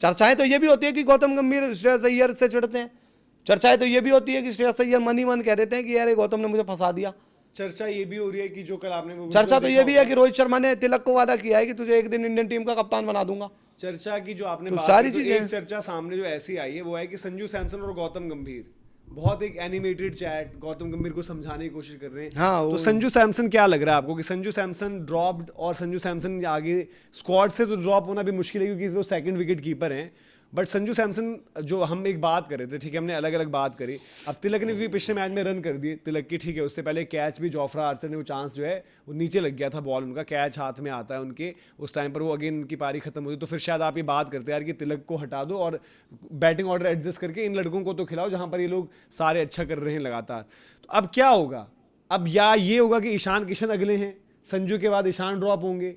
चर्चाएं तो ये भी होती है कि गौतम गंभीर श्रेयस अय्यर से चिढ़ते हैं, चर्चाएं तो ये भी होती है कि श्रेयस अय्यर मन ही मन कह देते हैं कि यार ये गौतम ने मुझे फंसा दिया। चर्चा ये भी हो रही है कि जो कल आपने वो चर्चा वीडियो तो ये देखा भी है होगा, कि रोहित शर्मा ने तिलक को वादा किया है कि तुझे एक दिन इंडियन टीम का कप्तान बना दूंगा। चर्चा की जो आपने तो बात सारी की, तो चीजें एक चर्चा सामने जो ऐसी आई है वो है कि संजू सैमसन और गौतम गंभीर बहुत एक एनिमेटेड चैट गौतम गंभीर को समझाने की कोशिश कर रहे हैं। हाँ, तो संजू सैमसन क्या लग रहा है आपको कि संजू सैमसन ड्रॉप्ड, और संजू सैमसन आगे स्क्वाड से तो ड्रॉप होना भी मुश्किल है क्योंकि वो सेकंड विकेट कीपर हैं, बट संजू सैमसन जो हम एक बात कर रहे थे, ठीक है, हमने अलग अलग बात करी। अब तिलक ने क्योंकि पिछले मैच में रन कर दिए तिलक की, ठीक है, उससे पहले कैच भी जोफ्रा आर्चर ने वो चांस जो है वो नीचे लग गया था, बॉल उनका कैच हाथ में आता है उनके, उस टाइम पर वो अगेन उनकी पारी खत्म होती, तो फिर शायद आप ये बात करते यार कि तिलक को हटा दो और बैटिंग ऑर्डर एडजस्ट करके इन लड़कों को तो खिलाओ जहां पर ये लोग सारे अच्छा कर रहे हैं लगातार। तो अब क्या होगा, अब या ये होगा कि ईशान किशन अगले हैं, संजू के बाद ईशान ड्रॉप होंगे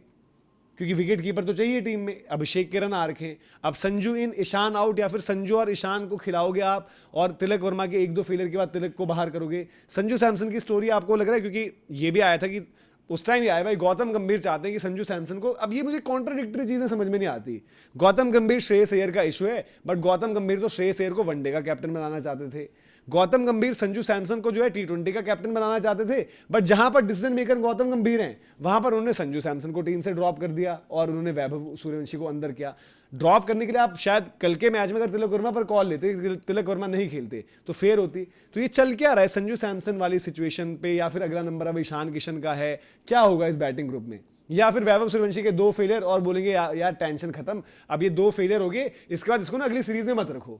क्योंकि विकेट कीपर तो चाहिए टीम में, अभिषेक के रन आ रखे हैं, अब संजू इन ईशान आउट, या फिर संजू और ईशान को खिलाओगे आप और तिलक वर्मा के एक दो फेलियर के बाद तिलक को बाहर करोगे। संजू सैमसन की स्टोरी आपको लग रहा है, क्योंकि ये भी आया था कि उस टाइम ये आया भाई गौतम गंभीर चाहते हैं कि संजू सैमसन को, अब ये मुझे कॉन्ट्राडिक्टरी चीजें समझ में नहीं आती। गौतम गंभीर श्रेयस अय्यर का इशू है, बट गौतम गंभीर तो श्रेयस अय्यर को वनडे का कैप्टन बनाना चाहते थे, गौतम गंभीर संजू सैमसन को जो है टी20 का कैप्टन बनाना चाहते थे, बट जहां पर डिसीजन मेकर गौतम गंभीर हैं वहां पर उन्होंने संजू सैमसन को टीम से ड्रॉप कर दिया और उन्होंने वैभव सूर्यवंशी को अंदर किया। ड्रॉप करने के लिए आप शायद कल के मैच में अगर तिलक वर्मा पर कॉल लेते, तिलक वर्मा नहीं खेलते तो फेयर होती। तो ये चल क्या रहा है संजू सैमसन वाली सिचुएशन पे, या फिर अगला नंबर अब ईशान किशन का है, क्या होगा इस बैटिंग ग्रुप में, या फिर वैभव सूर्यवंशी के 2 फेलियर और बोलेंगे यार टेंशन खत्म, अब ये 2 फेलियर हो गए, इसके बाद इसको ना अगली सीरीज में मत रखो,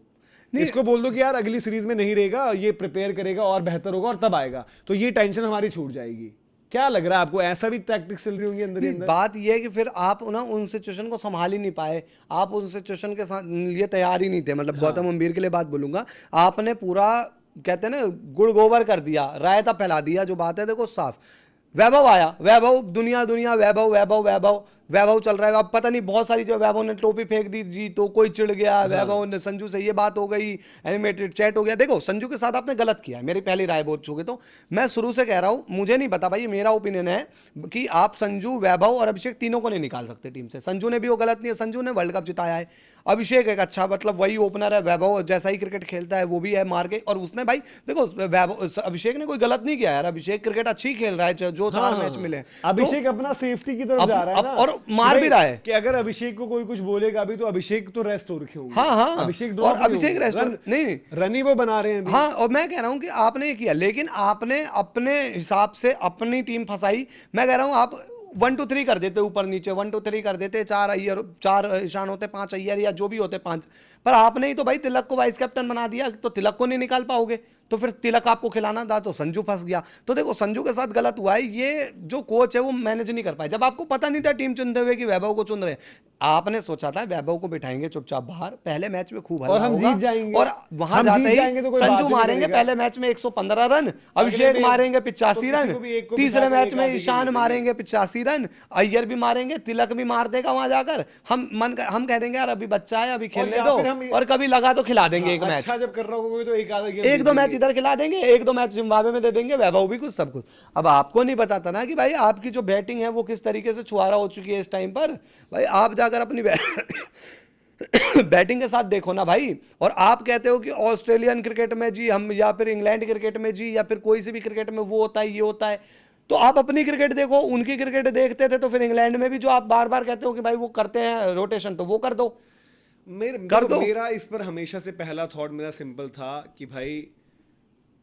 इसको बोल दो कि यार अगली सीरीज में नहीं रहेगा, ये प्रिपेयर करेगा और बेहतर होगा और तब आएगा, तो ये टेंशन हमारी छूट जाएगी। क्या लग रहा है आपको, ऐसा भी टैक्टिक्स चल रही होंगी अंदर ही अंदर? बात ये है कि फिर आप ना उन सिचुएशन को संभाल ही नहीं पाए, आप उन सिचुएशन के साथ लिए तैयार ही नहीं थे। मतलब गौतम गंभीर के लिए बात बोलूंगा, आपने पूरा कहते हैं ना गुड़ गोबर कर दिया, रायता फैला दिया। जो बात है देखो साफ, वैभव आया, वैभव दुनिया दुनिया वैभव वैभव वैभव वैभव चल रहा है। अब पता नहीं बहुत सारी जो वैभव ने टोपी फेंक दी जी तो कोई चिढ़ गया, वैभव ने संजू से ये बात हो गई, एनिमेटेड चैट हो गया। देखो संजू के साथ आपने गलत किया है, मेरी पहली राय बोल चुके। तो मैं शुरू से कह रहा हूँ, मुझे नहीं पता भाई, मेरा ओपिनियन है कि आप संजू, वैभव और अभिषेक तीनों को नहीं निकाल सकते टीम से। संजू ने भी वो गलत नहीं है, संजू ने वर्ल्ड कप जिताया है। अभिषेक एक अच्छा मतलब वही ओपनर है, वैभव जैसा ही क्रिकेट खेलता है वो भी है मार के, और उसने भाई देखो वैभव अभिषेक ने कोई गलत नहीं किया यार, अभिषेक क्रिकेट अच्छी खेल रहा है जो 4 मैच मिले। अभिषेक अपना सेफ्टी की तरफ जा रहा है ना, और मार भी रहा है कि अगर अभिषेक को कोई कुछ बोलेगा भी तो अभिषेक तो रेस्ट हो रखे होंगे। हाँ हाँ, अभिषेक और अभिषेक रेस्ट नहीं, रन ही वो बना रहे हैं। हाँ, और मैं कह रहा हूं कि आपने ये किया, लेकिन आपने अपने हिसाब से अपनी टीम फंसाई। मैं कह रहा हूं आप 1 2 3 कर देते, ऊपर नीचे 1 2 3 कर देते, 4 अय्यर 4 ईशान होते, 5 अय्यर या जो भी होते 5, पर आपने ही तो भाई तिलक को वाइस कैप्टन बना दिया, तो तिलक को नहीं निकाल पाओगे, तो फिर तिलक आपको खिलाना था, तो संजू फंस गया। तो देखो संजू के साथ गलत हुआ है, ये जो कोच है वो मैनेज नहीं कर पाए। जब आपको पता नहीं था टीम चुनते हुए कि वैभव को चुन रहे, आपने सोचा था वैभव को बिठाएंगे चुपचाप बाहर, पहले मैच में खूब और हम जीत जाएंगे, और वहां जाते ही संजू मारेंगे पहले मैच में 115 रन, अभिषेक मारेंगे 85 रन, तीसरे मैच में ईशान मारेंगे 85 रन, अय्यर भी मारेंगे, तिलक भी मार देगा वहां जाकर। हम कह देंगे यार अभी बच्चा है, अभी खेलने दो, और कभी लगा तो खिला देंगे एक मैच, अच्छा जब कर रहा होगा तो एक दो मैच इधर खिला देंगे, 1 2 मैच जिम्बाब्वे में दे देंगे, वैभव भी कुछ सब कुछ। अब आपको नहीं पता था ना कि भाई आपकी जो बैटिंग है वो किस तरीके से छुआरा हो चुकी है इस टाइम पर। भाई आप जाकर अपनी बैटिंग के साथ देखो ना भाई। और आप कहते हो कि ऑस्ट्रेलियन क्रिकेट में जी हम, या फिर इंग्लैंड क्रिकेट में जी, या फिर कोई से भी क्रिकेट में वो होता है ये होता है, तो आप अपनी क्रिकेट देखो, उनकी क्रिकेट देखते थे तो फिर इंग्लैंड में भी जो आप बार बार कहते हो कि भाई वो करते हैं रोटेशन, तो वो कर दो। मेरा इस पर हमेशा से पहला थॉट मेरा सिंपल था कि भाई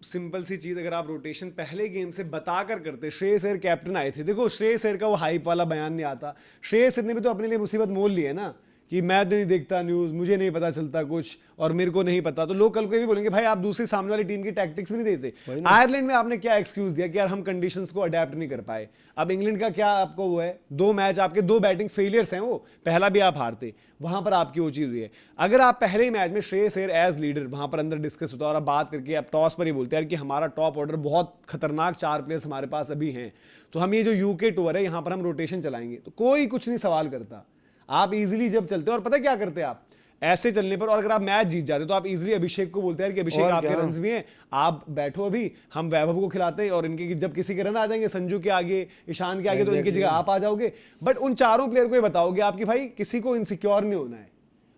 सिंपल सी चीज, अगर आप रोटेशन पहले गेम से बताकर करते, श्रेयस अय्यर कैप्टन आए थे, देखो श्रेयस अय्यर का वो हाइप वाला बयान नहीं आता, श्रेयस अय्यर ने भी तो अपने लिए मुसीबत मोल ली है ना कि मैं नहीं देखता न्यूज, मुझे नहीं पता चलता कुछ और मेरे को नहीं पता, तो लोग कल को ये भी बोलेंगे भाई आप दूसरी सामने वाली टीम की टैक्टिक्स भी नहीं देते। आयरलैंड में आपने क्या एक्सक्यूज दिया कि यार हम कंडीशंस को अडेप्ट नहीं कर पाए। अब इंग्लैंड का क्या आपको वो है, 2 मैच आपके 2 बैटिंग फेलियर्स हैं, वो पहला भी आप हारते, वहां पर आपकी वो चीज हुई है। अगर आप पहले ही मैच में श्रेयस अय्यर एज लीडर वहां पर अंदर डिस्कस होता और आप बात करके आप टॉस पर ही बोलते हैं कि हमारा टॉप ऑर्डर बहुत खतरनाक 4 प्लेयर्स हमारे पास अभी हैं, तो हम ये जो यूके टूर है यहाँ पर हम रोटेशन चलाएंगे, तो कोई कुछ नहीं सवाल करता। आप इजीली जब चलते हो, और पता क्या करते हैं आप ऐसे चलने पर, और अगर आप मैच जीत जाते तो आप इजीली अभिषेक को बोलते हैं कि अभिषेक आपके रन्स भी हैं, आप बैठो अभी, हम वैभव को खिलाते हैं, और इनके जब किसी के रन आ जाएंगे संजू के आगे, ईशान के आगे, तो इनकी जगह आप आ जाओगे। बट उन चारों प्लेयर को ये बताओगे आप कि भाई किसी को इनसिक्योर नहीं होना है,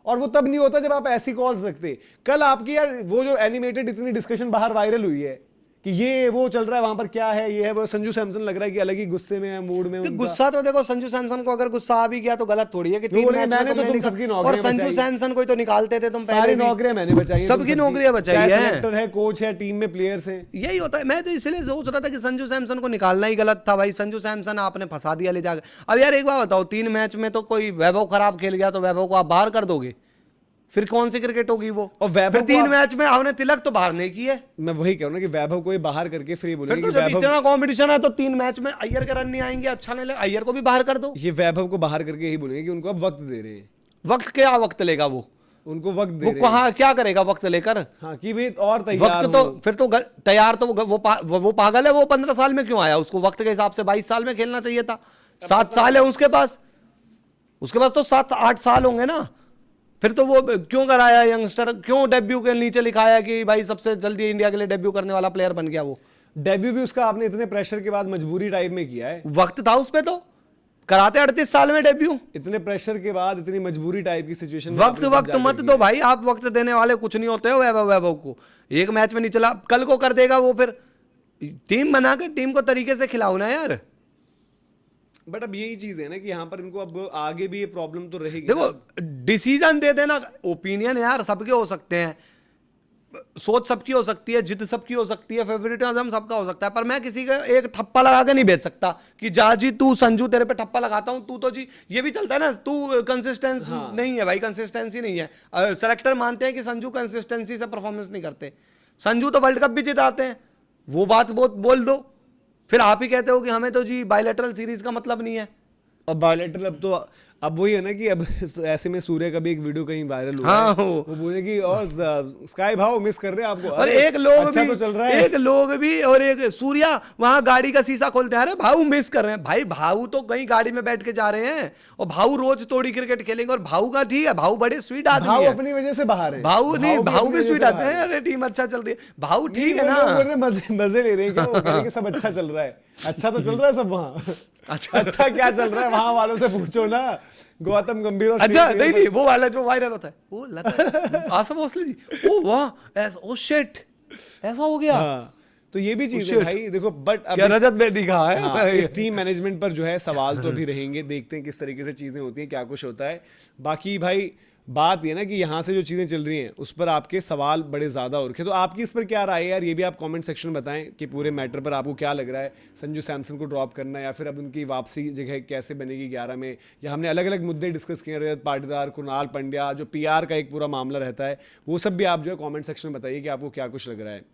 और वो तब नहीं होता जब आप ऐसी कॉल्स रखते। कल आपकी यार वो जो एनिमेटेड इतनी डिस्कशन बाहर वायरल हुई है कि ये वो चल रहा है वहां पर, क्या है ये है वो, संजू सैमसन लग रहा है कि अलग ही गुस्से में है, मूड में तो उनका। गुस्सा तो देखो, संजू सैमसन को अगर गुस्सा आ भी गया तो गलत थोड़ी है कि 3 बोले, मैच मैंने में तो तुमने तुम सबकी निकाल, नौकरियां और संजू बचाई। सैमसन को ही तो निकालते थे तुम पहले सारी भी। नौकरियां मैंने बचाई हैं, सबकी नौकरियां बचाई चाहे हैं। सेलेक्टर है, कोच है, टीम में प्लेयर्स हैं। यही होता है। मैं तो इसलिए सोच रहा था कि संजू सैमसन को निकालना ही गलत था भाई। संजू सैमसन आपने फंसा दिया ले जाकर। अब यार एक बात बताओ, 3 मैच में तो कोई वैभव खराब खेल गया तो वैभव को आप बाहर कर दोगे, फिर कौन सी क्रिकेट होगी वो? और वैभव फिर को 3 आप- मैच में आपने तिलक तो बाहर नहीं किए। मैं वही कह रहा हूं ना कि वैभव को ये बाहर करके फिर ये फिर बोलेंगे तो कि जब वैभव, इतना कंपटीशन है तो 3 मैच में अय्यर के रन नहीं आएंगे, अच्छा नहीं लगेगा, अय्यर को भी बाहर कर दो। ये वैभव को बाहर करके यही बोलेंगे कि उनको अब वक्त दे रहे हैं, वक्त क्या वक्त लेगा वो? उनको वक्त दे वो रहे हैं। कहाँ क्या करेगा वक्त लेकर? हाँ कि वे और तैयार वक्त तो हो। फिर तो तैयार तो वो पागल है। वो 15 साल में क्यों आया? उसको वक्त के हिसाब से 22 साल में खेलना चाहिए था। 7 साल है उसके पास तो 7-8 साल होंगे ना। फिर तो वो क्यों कराया यंगस्टर? क्यों डेब्यू के नीचे लिखाया कि भाई सबसे जल्दी इंडिया के लिए डेब्यू करने वाला प्लेयर बन गया वो? डेब्यू भी उसका आपने इतने प्रेशर के बाद मजबूरी टाइप में किया है। वक्त था उस पे तो कराते 38 साल में डेब्यू। इतने प्रेशर के बाद इतनी मजबूरी टाइप की सिचुएशन में वक्त आपने तब वक्त जाके मत किया दो है। भाई। आप वक्त देने वाले कुछ नहीं होते हो। वैभव को एक मैच में नहीं चला, कल को कर देगा वो। फिर टीम बना के टीम को तरीके से खिलाओ ना यार। बट अब यही चीज है ना कि यहाँ पर इनको अब आगे भी ये प्रॉब्लम तो रहेगी देखो ना। डिसीजन दे देना, ओपिनियन यार सबके हो सकते हैं, सोच सबकी हो सकती है, जिद सबकी हो सकती है, फेवरेटिज्म सबका हो सकता है, पर मैं किसी का एक ठप्पा लगा के नहीं बेच सकता कि जा जी तू संजू तेरे पे ठप्पा लगाता हूं, तू तो जी ये भी चलता है ना, तू कंसिस्टेंसी नहीं है भाई, कंसिस्टेंसी नहीं है। सेलेक्टर मानते हैं कि संजू कंसिस्टेंसी से परफॉर्मेंस नहीं करते। संजू तो वर्ल्ड कप भी जिताते हैं, वो बात बोल दो। फिर आप ही कहते हो कि हमें तो जी बायलैटरल सीरीज का मतलब नहीं है। अब बायोलेटरल अब वही है ना कि अब ऐसे में सूर्य का भी एक वीडियो कहीं वायरल हुआ हाँ, है। वो बोले कि और स्काई भाव मिस कर रहे हैं आपको। और अरे, एक लोग अच्छा भी तो चल रहा है। एक लोग भी और एक सूर्या वहां गाड़ी का शीशा खोलते हैं, अरे भाऊ मिस कर रहे हैं। भाई भाऊ तो कहीं गाड़ी में बैठ के जा रहे हैं, और भाऊ रोज तोड़ी क्रिकेट खेलेंगे। और भाऊ का ठीक है, भाऊ बड़े स्वीट आदमी भाव है। अपनी वजह से बाहर है। भाऊ नहीं, भाऊ अपनी भी वजह स्वीट से आते बाहर हैं, है। अरे टीम अच्छा चल रही है, भाऊ ठीक है वो ना। लोग बोल रहे हैं, मजे ले रहे हैं क्या? वो कह रहे हैं कि सब अच्छा चल रहा है। अच्छा तो चल रहा है सब वहाँ। अच्छा क्या चल रहा है वहां वालों से पूछो ना। गौतम गंभीर और अच्छा श्रेयस नहीं वो वाला जो वायरल होता है वो लता आसफ भोसले जी, ओ वाह ऐसा, ओ शिट ऐसा हो गया। हाँ, तो ये भी चीज है shit. भाई। देखो बट अब क्या रजत बेदी का है। हाँ, इस टीम मैनेजमेंट पर जो है सवाल तो अभी रहेंगे। देखते हैं किस तरीके से चीजें होती हैं, क्या कुछ होता है। बाकी भाई बात ये ना कि यहाँ से जो चीजें चल रही हैं उस पर आपके सवाल बड़े ज्यादा हो रखे। तो आपकी इस पर क्या राय है यार? ये भी आप कमेंट सेक्शन में बताएं कि पूरे मैटर पर आपको क्या लग रहा है। संजू सैमसन को ड्रॉप करना या फिर अब उनकी वापसी जगह कैसे बनेगी 11 में, या हमने अलग अलग मुद्दे डिस्कस किए, रजत पाटीदार, कुणाल पंड्या, जो PR का एक पूरा मामला रहता है, वो सब भी आप जो है कमेंट सेक्शन में बताइए कि आपको क्या कुछ लग रहा है।